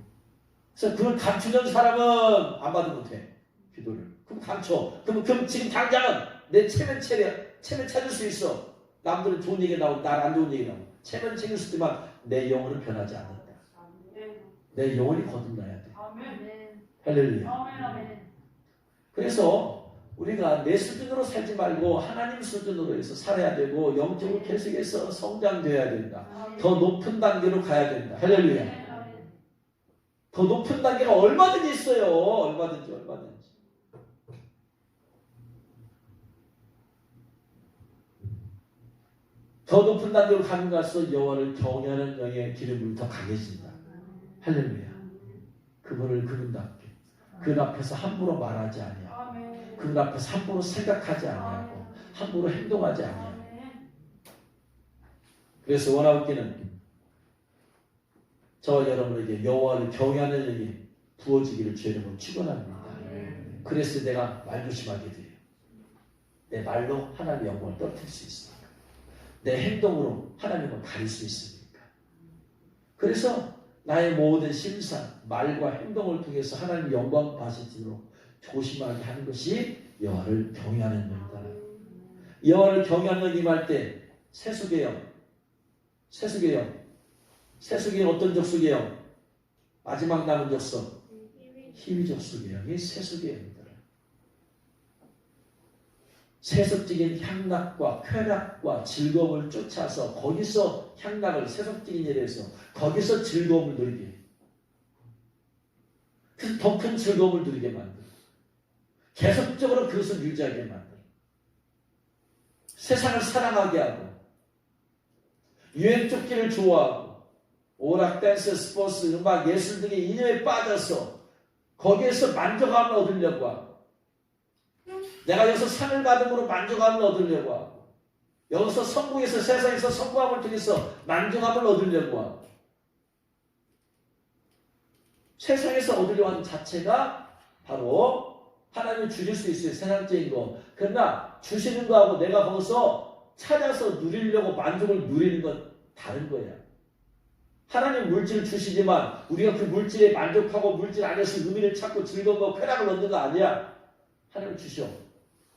[SPEAKER 1] 그래서 그걸 감추는 사람은 안 받으면 돼. 기도를. 그럼 감춰. 그럼 지금 당장은 내 체면 찾을 수 있어. 남들은 좋은 얘기 나오고 난 안 좋은 얘기 나오고 체면 챙길 수 있지만 내 영혼은 변하지 않는다. 내 영혼이 거듭나야 돼.
[SPEAKER 2] 아멘.
[SPEAKER 1] 할렐루야.
[SPEAKER 2] 아멘.
[SPEAKER 1] 그래서 우리가 내 수준으로 살지 말고 하나님 수준으로 해서 살아야 되고 영적으로 계속해서 성장돼야 된다. 더 높은 단계로 가야 된다. 할렐루야. 더 높은 단계가 얼마든지 있어요. 얼마든지. 더 높은 단계로 가는 갈수록 여호와를 경외하는 영의 기름을 더 강해진다. 할렐루야. 그분을 그분답게 그 앞에서 함부로 말하지 아니하고 그 앞에서 함부로 생각하지 아니하고 함부로 행동하지 아니하고. 그래서 원하옵기는 저 여러분에게 여호와를 경외하는 영이 부어지기를 주의 이름으로 축원합니다. 그래서 내가 말조심하게 돼요. 내 말로 하나님의 영광을 떨어뜨릴 수 있으니까. 내 행동으로 하나님을 가릴 수 있으니까. 그래서 나의 모든 심상, 말과 행동을 통해서 하나님의 영광 받으시도록 조심하게 하는 것이 여호와를 경외하는 영이다. 여호와를 경외하는 영 임할 때 세속의 영, 세속의 영 어떤 족속이에요? 마지막 남은 족속, 희위 족속의 영이 세속의 영이다. 세속적인 향락과 쾌락과 즐거움을 쫓아서 거기서 향락을 세속적인 일에 해서 거기서 즐거움을 누리게, 그래서 더 큰 즐거움을 누리게 만들어 계속적으로 그것을 유지하게 만들어 세상을 사랑하게 하고 유행 쫓기를 좋아하고 오락, 댄스, 스포츠, 음악, 예술 등의 이념에 빠져서 거기에서 만족감을 얻으려고 하고 내가 여기서 상을 받음으로 만족감을 얻으려고 하고 여기서 성공해서 세상에서 성공함을 통해서 만족감을 얻으려고 하고 세상에서 얻으려고 하는 자체가 바로 하나님이 주실 수 있어요. 세상적인 거. 그러나 주시는 거하고 내가 거기서 찾아서 누리려고 만족을 누리는 건 다른 거야. 하나님 물질을 주시지만 우리가 그 물질에 만족하고 물질 안에서 의미를 찾고 즐거움과 쾌락을 얻는 거 아니야. 하나님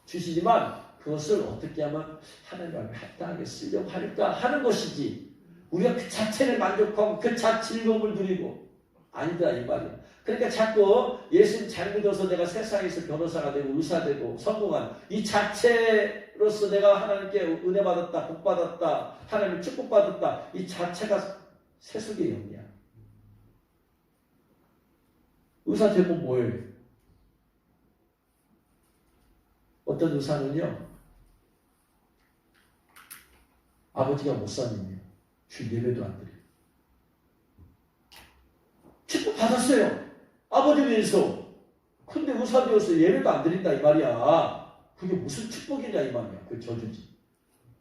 [SPEAKER 1] 주시지만 그것을 어떻게 하면 하나님 앞에 합당하게 쓰려고 하니까 하는 것이지 우리가 그 자체를 만족하고 그 즐거움을 누리고 아니다 이 말이야. 그러니까 자꾸 예수님 잘 믿어서 내가 세상에서 변호사가 되고 의사 되고 성공한 이 자체로서 내가 하나님께 은혜 받았다, 복 받았다, 하나님 축복 받았다, 이 자체가 세속의 영이야. 의사 되면 뭐예요? 어떤 의사는요, 아버지가 목사님이에요. 주 예배도 안 드려요. 축복 받았어요. 아버지 위해서. 근데 의사 되어서 예배도 안 드린다 이 말이야. 그게 무슨 축복이냐 이 말이야. 그 저주지.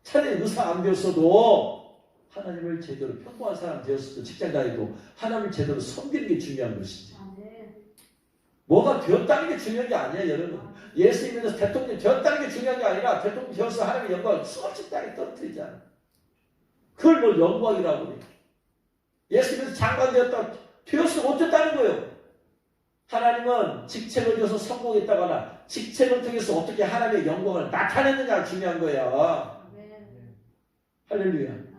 [SPEAKER 1] 차라리 의사 안 되었어도 하나님을 제대로 평범한 사람 되었어도 직장 다니고 하나님을 제대로 섬기는 게 중요한 것이지. 뭐가 되었다는 게 중요한 게 아니야 여러분. 예수님에서 대통령 되었다는 게 중요한 게 아니라 대통령 되어서 하나님의 영광을 수없이 땅에 떨어뜨리잖아. 그걸 뭘 영광이라고 그래. 예수님에서 장관 되었으면 어쩌다는 거예요. 하나님은 직책을 줘서 성공했다거나 직책을 통해서 어떻게 하나님의 영광을 나타내느냐가 중요한 거야. 할렐루야.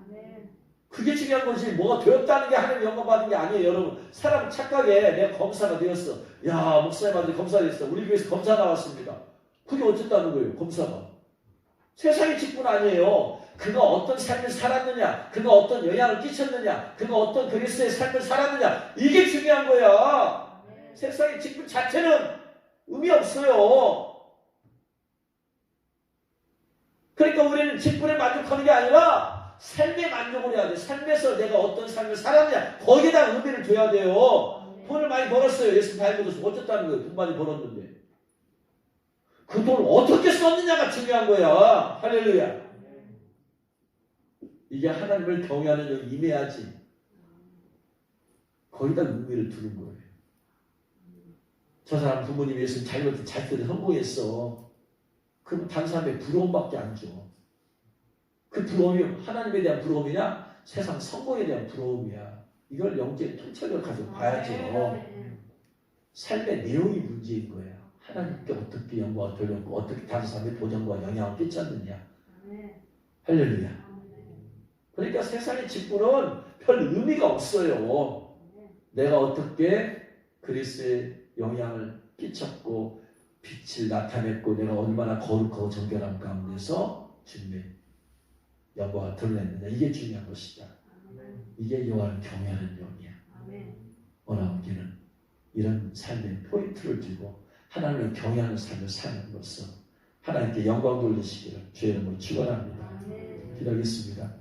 [SPEAKER 1] 그게 중요한 거지. 뭐가 되었다는 게 하나님 영광 받는 게 아니에요, 여러분. 사람 착각에 내가 검사가 되었어. 야, 목사님한테 검사 됐어. 우리 교회에서 검사 나왔습니다. 그게 어쨌다는 거예요, 검사가. 세상의 직분 아니에요. 그가 어떤 삶을 살았느냐, 그가 어떤 영향을 끼쳤느냐, 그가 어떤 그리스도의 삶을 살았느냐, 이게 중요한 거야. 세상의 직분 자체는 의미 없어요. 그러니까 우리는 직분에 만족하는 게 아니라 삶에 만족을 해야 돼. 삶에서 내가 어떤 삶을 살았느냐, 거기에다 의미를 줘야 돼요. 돈을 많이 벌었어요. 예수 잘 벌었어. 어쨌다는 거예요. 돈 많이 벌었는데. 그 돈을 어떻게 썼느냐가 중요한 거야. 할렐루야. 이게 하나님을 경외하는 영이 임해야지. 거기다 의미를 두는 거예요. 저 사람 부모님이 예수 잘 때 성공했어. 그럼 다른 사람의 부러움밖에 안 줘. 그 부러움이 하나님에 대한 부러움이냐? 세상 성공에 대한 부러움이야. 이걸 영적인 통찰력을 가지고 봐야죠. 삶의 내용이 문제인 거예요. 하나님께 어떻게 영광을 돌렸고 어떻게 다른 사람의 보전과 영향을 끼쳤느냐. 할렐루야. 그러니까 세상의 직분은 별 의미가 없어요. 내가 어떻게 그리스도의 영향을 끼쳤고 빛을 나타냈고 내가 얼마나 거룩하고 정결한 가운데서 주님의 영광을 드러냈느냐. 이게 중요한 것이다. 이게 여호와를 경외하는 영이야. 오늘 우리는 이런 삶의 포인트를 두고 하나님을 경외하는 삶을 사는 것으로 하나님께 영광 돌리시기를 주의 이름으로 축원합니다. 기도하겠습니다.